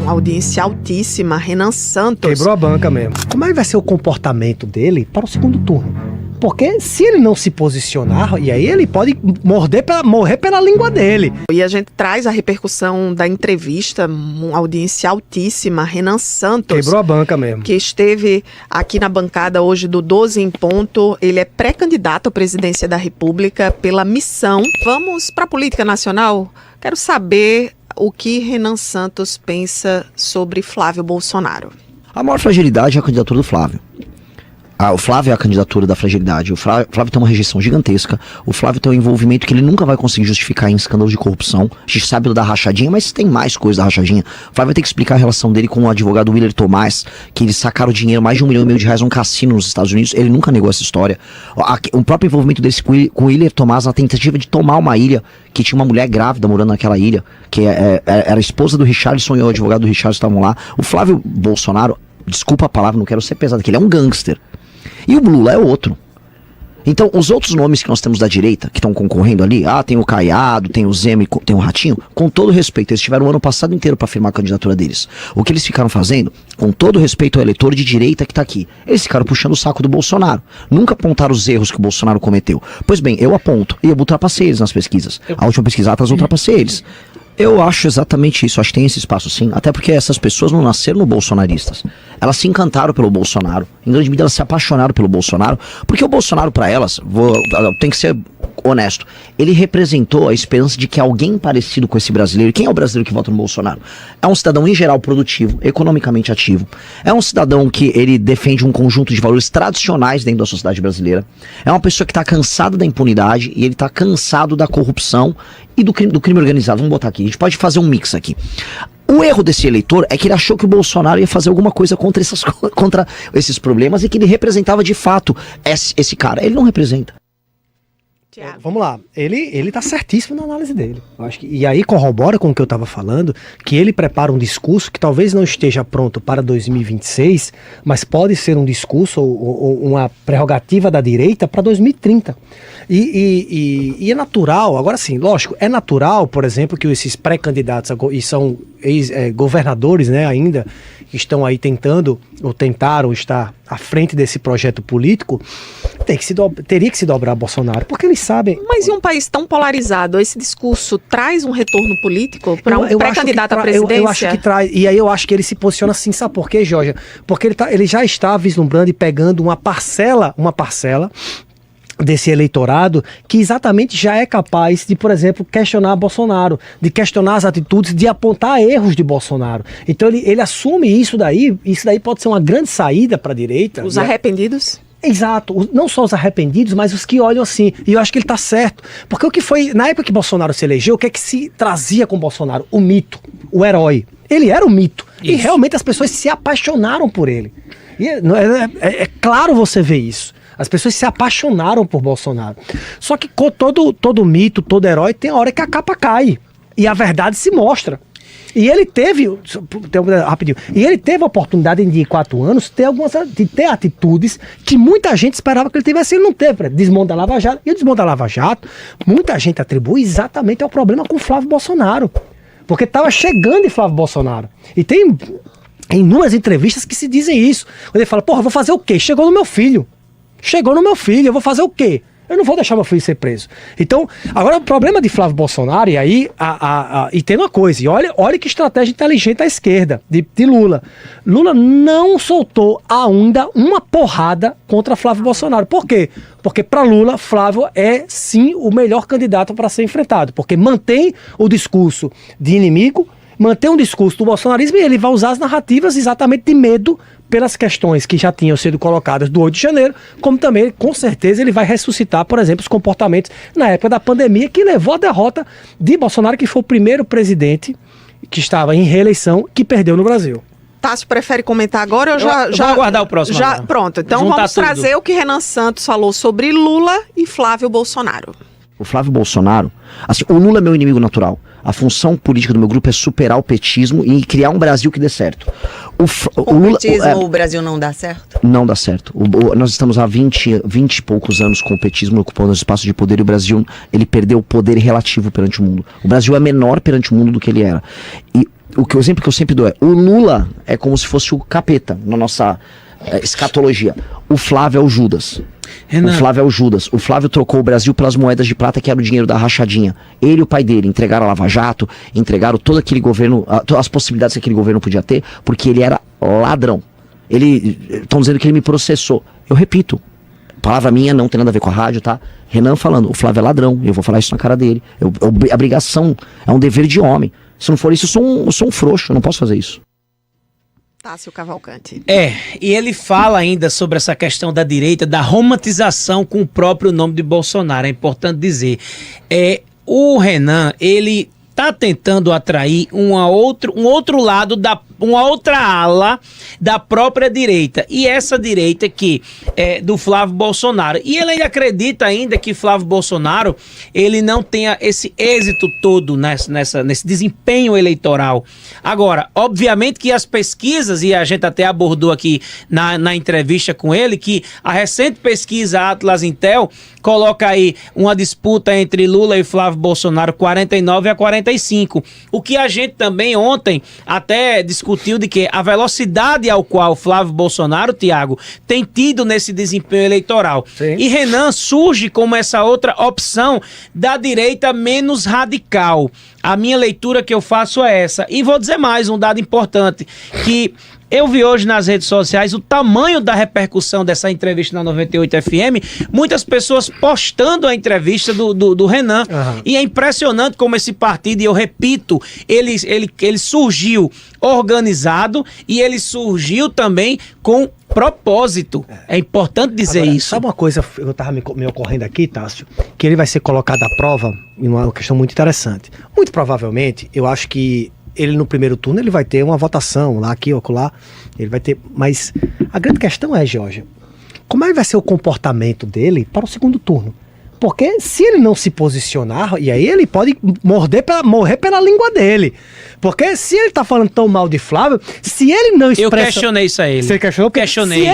Uma audiência altíssima, Renan Santos. Quebrou a banca mesmo. Como é que vai ser o comportamento dele para o segundo turno? Porque se ele não se posicionar, e aí ele pode morrer pela língua dele. E a gente traz a repercussão da entrevista, uma audiência altíssima, Renan Santos. Quebrou a banca mesmo. Que esteve aqui na bancada hoje do 12 em Ponto. Ele é pré-candidato à presidência da República pela Missão. Vamos para a política nacional? Quero saber o que Renan Santos pensa sobre Flávio Bolsonaro. A maior fragilidade é a candidatura do Flávio. O Flávio é a candidatura da fragilidade. O Flávio tem uma rejeição gigantesca. O Flávio tem um envolvimento que ele nunca vai conseguir justificar em escândalos de corrupção. A gente sabe da rachadinha, mas tem mais coisa da rachadinha. O Flávio vai ter que explicar a relação dele com o advogado Willer Tomás, que eles sacaram dinheiro, mais de R$1,5 milhão num cassino nos Estados Unidos. Ele nunca negou essa história. O próprio envolvimento dele com o Willer Tomás na tentativa de tomar uma ilha, que tinha uma mulher grávida morando naquela ilha, que era a esposa do Richarlison e o advogado do Richarlison estavam lá. O Flávio Bolsonaro, desculpa a palavra, não quero ser pesado, que ele é um gangster. E o Lula é outro. Então, os outros nomes que nós temos da direita, que estão concorrendo ali, tem o Caiado, tem o Zema, tem o Ratinho, com todo respeito, eles tiveram o ano passado inteiro para firmar a candidatura deles. O que eles ficaram fazendo, com todo respeito ao eleitor de direita que está aqui, eles ficaram puxando o saco do Bolsonaro. Nunca apontaram os erros que o Bolsonaro cometeu. Pois bem, eu aponto, e eu ultrapassei eles nas pesquisas. A última pesquisa Atlas ultrapassei eles. Eu acho exatamente isso, acho que tem esse espaço sim, até porque essas pessoas não nasceram no bolsonaristas, elas se encantaram pelo Bolsonaro, em grande medida elas se apaixonaram pelo Bolsonaro, porque o Bolsonaro para elas, tem que ser honesto, ele representou a esperança de que alguém parecido com esse brasileiro, quem é o brasileiro que vota no Bolsonaro? É um cidadão em geral produtivo, economicamente ativo, é um cidadão que ele defende um conjunto de valores tradicionais dentro da sociedade brasileira, é uma pessoa que está cansada da impunidade e ele está cansado da corrupção e do crime organizado. Vamos botar aqui, a gente pode fazer um mix aqui. O erro desse eleitor é que ele achou que o Bolsonaro ia fazer alguma coisa contra esses problemas e que ele representava de fato esse cara. Ele não representa. Vamos lá, ele tá certíssimo na análise dele. Eu acho que, e aí corrobora com o que eu estava falando, que ele prepara um discurso que talvez não esteja pronto para 2026, mas pode ser um discurso ou uma prerrogativa da direita para 2030. E é natural, agora sim, lógico, é natural, por exemplo, que esses pré-candidatos, e são ex-governadores, né, ainda, que estão aí tentando, ou tentaram estar à frente desse projeto político, teria que se dobrar a Bolsonaro, porque eles sabem... Mas em um país tão polarizado, esse discurso traz um retorno político para um pré-candidato à presidência? Eu acho que traz, e aí eu acho que ele se posiciona assim, sabe por quê, Jorge? Porque ele já está vislumbrando e pegando uma parcela desse eleitorado que exatamente já é capaz de, por exemplo, questionar Bolsonaro, de questionar as atitudes, de apontar erros de Bolsonaro. Então ele assume isso daí pode ser uma grande saída para a direita. Os arrependidos? Exato, não só os arrependidos, mas os que olham assim, e eu acho que ele tá certo, porque o que foi, na época que Bolsonaro se elegeu, o que é que se trazia com Bolsonaro? O mito, o herói, ele era o mito, isso. E realmente as pessoas se apaixonaram por ele, e é claro você ver isso. As pessoas se apaixonaram por Bolsonaro. Só que todo mito, todo herói, tem a hora que a capa cai. E a verdade se mostra. E ele teve, rapidinho, a oportunidade de 4 anos de ter atitudes que muita gente esperava que ele tivesse, ele não teve. Desmonte da Lava Jato. E o desmonte da Lava Jato, muita gente atribui exatamente ao problema com o Flávio Bolsonaro. Porque estava chegando em Flávio Bolsonaro. E tem inúmeras entrevistas que se dizem isso. Quando ele fala, porra, eu vou fazer o quê? Chegou no meu filho, eu vou fazer o quê? Eu não vou deixar meu filho ser preso. Então, agora o problema de Flávio Bolsonaro, e aí, e tem uma coisa, e olha que estratégia inteligente à esquerda, de Lula. Lula não soltou ainda uma porrada contra Flávio Bolsonaro. Por quê? Porque para Lula, Flávio é sim o melhor candidato para ser enfrentado, porque mantém o discurso de inimigo, mantém um discurso do bolsonarismo e ele vai usar as narrativas exatamente de medo pelas questões que já tinham sido colocadas do 8 de janeiro, como também, com certeza, ele vai ressuscitar, por exemplo, os comportamentos na época da pandemia que levou à derrota de Bolsonaro, que foi o primeiro presidente que estava em reeleição que perdeu no Brasil. Tássio prefere comentar agora ou já... Vamos aguardar o próximo. Pronto, então vamos trazer o que Renan Santos falou sobre Lula e Flávio Bolsonaro. O Flávio Bolsonaro, assim, o Lula é meu inimigo natural. A função política do meu grupo é superar o petismo e criar um Brasil que dê certo. O Lula, petismo, o Brasil não dá certo? Não dá certo. Nós estamos há 20 e poucos anos com o petismo ocupando os espaços de poder e o Brasil, ele perdeu o poder relativo perante o mundo. O Brasil é menor perante o mundo do que ele era. E o exemplo que eu sempre dou é, o Lula é como se fosse o capeta na nossa escatologia. O Flávio é o Judas. Renan. O Flávio é o Judas. O Flávio trocou o Brasil pelas moedas de prata, que era o dinheiro da rachadinha. Ele e o pai dele entregaram a Lava Jato, entregaram todo aquele governo, todas as possibilidades que aquele governo podia ter, porque ele era ladrão. Estão dizendo que ele me processou. Eu repito, palavra minha, não tem nada a ver com a rádio, tá? Renan falando, o Flávio é ladrão, eu vou falar isso na cara dele. É obrigação, é um dever de homem. Se não for isso, eu sou um frouxo, eu não posso fazer isso. Tássio Cavalcante. E ele fala ainda sobre essa questão da direita, da romantização com o próprio nome de Bolsonaro. É importante dizer. O Renan, ele está tentando atrair um outro lado, uma outra ala da própria direita. E essa direita que é do Flávio Bolsonaro. E ele ainda acredita ainda que Flávio Bolsonaro ele não tenha esse êxito todo nesse desempenho eleitoral. Agora, obviamente que as pesquisas, e a gente até abordou aqui na entrevista com ele, que a recente pesquisa Atlas Intel coloca aí uma disputa entre Lula e Flávio Bolsonaro 49-45. O que a gente também ontem até discutiu de que a velocidade ao qual Flávio Bolsonaro, Tiago, tem tido nesse desempenho eleitoral. Sim. E Renan surge como essa outra opção da direita menos radical. A minha leitura que eu faço é essa. E vou dizer mais, um dado importante, que eu vi hoje nas redes sociais o tamanho da repercussão dessa entrevista na 98 FM, muitas pessoas postando a entrevista do Renan. Uhum. E é impressionante como esse partido, e eu repito, ele surgiu organizado e ele surgiu também com propósito. É importante dizer agora, isso. Sabe uma coisa que eu tava me ocorrendo aqui, Tássio? Que ele vai ser colocado à prova em uma questão muito interessante. Muito provavelmente, eu acho que ele no primeiro turno ele vai ter uma votação lá, aqui ou lá, ele vai ter, mas a grande questão é, Georgia, como é que vai ser o comportamento dele para o segundo turno? Porque se ele não se posicionar, e aí ele pode morrer pela língua dele. Porque se ele tá falando tão mal de Flávio, se ele não expressa... Eu questionei isso a ele. Você questionou? Questionei. Se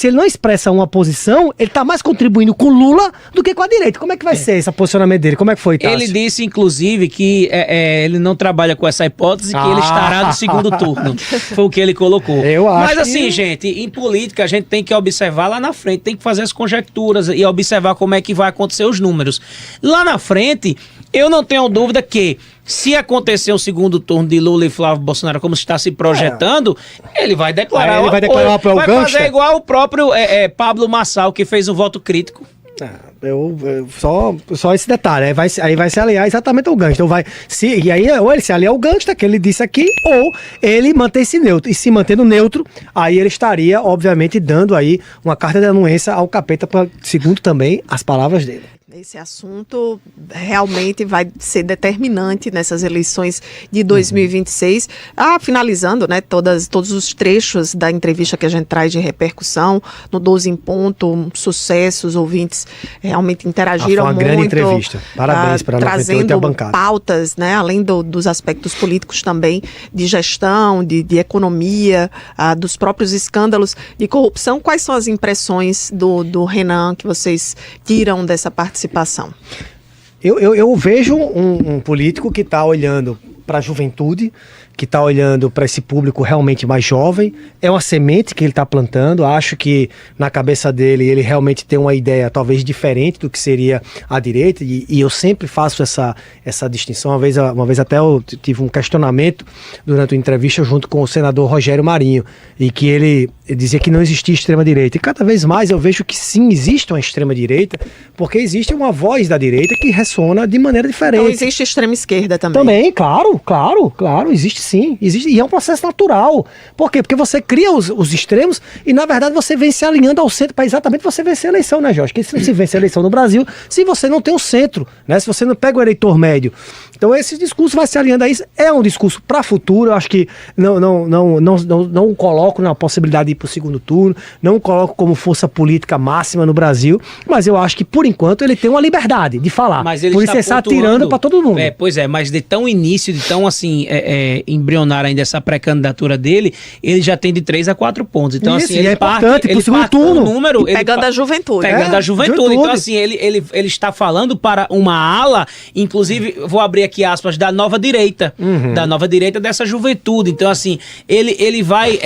ele não expressa uma posição, ele tá mais contribuindo com Lula do que com a direita. Como é que vai ser esse posicionamento dele? Como é que foi, Tássio? Ele disse, inclusive, que ele não trabalha com essa hipótese, que ele estará no segundo turno. Foi o que ele colocou. Eu acho. Mas assim, gente, em política a gente tem que observar lá na frente, tem que fazer as conjecturas e observar como é que vai acontecer os números. Lá na frente, eu não tenho dúvida que se acontecer o segundo turno de Lula e Flávio Bolsonaro como está se projetando, ele vai declarar ele vai declarar o apoio. Vai fazer igual o próprio Pablo Marçal, que fez um voto crítico. Só esse detalhe, aí vai se aliar exatamente ao Gangsta. E aí, ou ele se alia ao Gangsta, que ele disse aqui, ou ele mantém-se neutro. E se mantendo neutro, aí ele estaria, obviamente, dando aí uma carta de anuência ao capeta, segundo também as palavras dele. Esse assunto realmente vai ser determinante nessas eleições de 2026. Finalizando, né, todos os trechos da entrevista que a gente traz de repercussão no 12 em Ponto, sucesso, os ouvintes realmente interagiram foi uma muito. grande entrevista. Parabéns para a 98 e a bancada. Trazendo pautas, né, além dos aspectos políticos também, de gestão, de economia, dos próprios escândalos de corrupção. Quais são as impressões do Renan que vocês tiram dessa participação? Eu vejo um político que está olhando para a juventude, que está olhando para esse público realmente mais jovem. É uma semente que ele está plantando. Acho que na cabeça dele ele realmente tem uma ideia talvez diferente do que seria a direita, e eu sempre faço essa distinção. Uma vez até eu tive um questionamento durante uma entrevista junto com o senador Rogério Marinho, e que ele dizia que não existia extrema-direita. E cada vez mais eu vejo que sim, existe uma extrema-direita, porque existe uma voz da direita que ressona de maneira diferente. Então existe extrema-esquerda também. Também, claro, existe sim, existe, e é um processo natural. Por quê? Porque você cria os extremos e, na verdade, você vem se alinhando ao centro para exatamente você vencer a eleição, né, Jorge? Porque se não se vence a eleição no Brasil, se você não tem um centro, né? Se você não pega o eleitor médio. Então, esse discurso vai se alinhando a isso. É um discurso para futuro. Eu acho que não coloco na possibilidade de ir para o segundo turno, não coloco como força política máxima no Brasil, mas eu acho que, por enquanto, ele tem uma liberdade de falar. Mas ele por isso ele está atirando para todo mundo. Pois é, mas de tão início, de tão assim, em embrionária ainda essa pré-candidatura dele, ele já tem de 3 a 4 pontos. Então, Isso, assim, e ele é importante pro segundo parte com turno. um número... E pegando a juventude. Pegando a juventude. juventude. Então, assim, ele está falando para uma ala, inclusive, vou abrir aqui aspas, da nova direita. Da nova direita dessa juventude. Então, assim, ele vai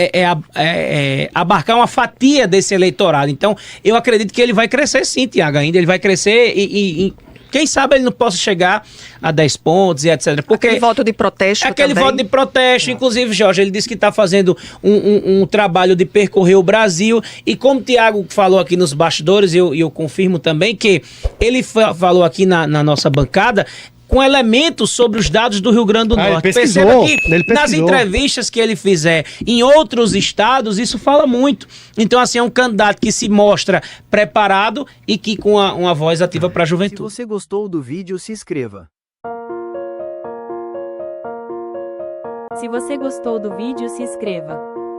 abarcar uma fatia desse eleitorado. Então, eu acredito que ele vai crescer sim, Tiago, ainda. Ele vai crescer e quem sabe ele não possa chegar a 10 pontos e etc. Porque aquele voto de protesto aquele também. voto de protesto, inclusive, Jorge, ele disse que está fazendo um trabalho de percorrer o Brasil, e como o Tiago falou aqui nos bastidores, eu confirmo também que ele falou aqui na nossa bancada com elementos sobre os dados do Rio Grande do Norte. Perceba que nas entrevistas que ele fizer em outros estados, isso fala muito. Então, assim, é um candidato que se mostra preparado e que com uma voz ativa para a juventude. Se você gostou do vídeo, se inscreva. Se você gostou do vídeo, se inscreva.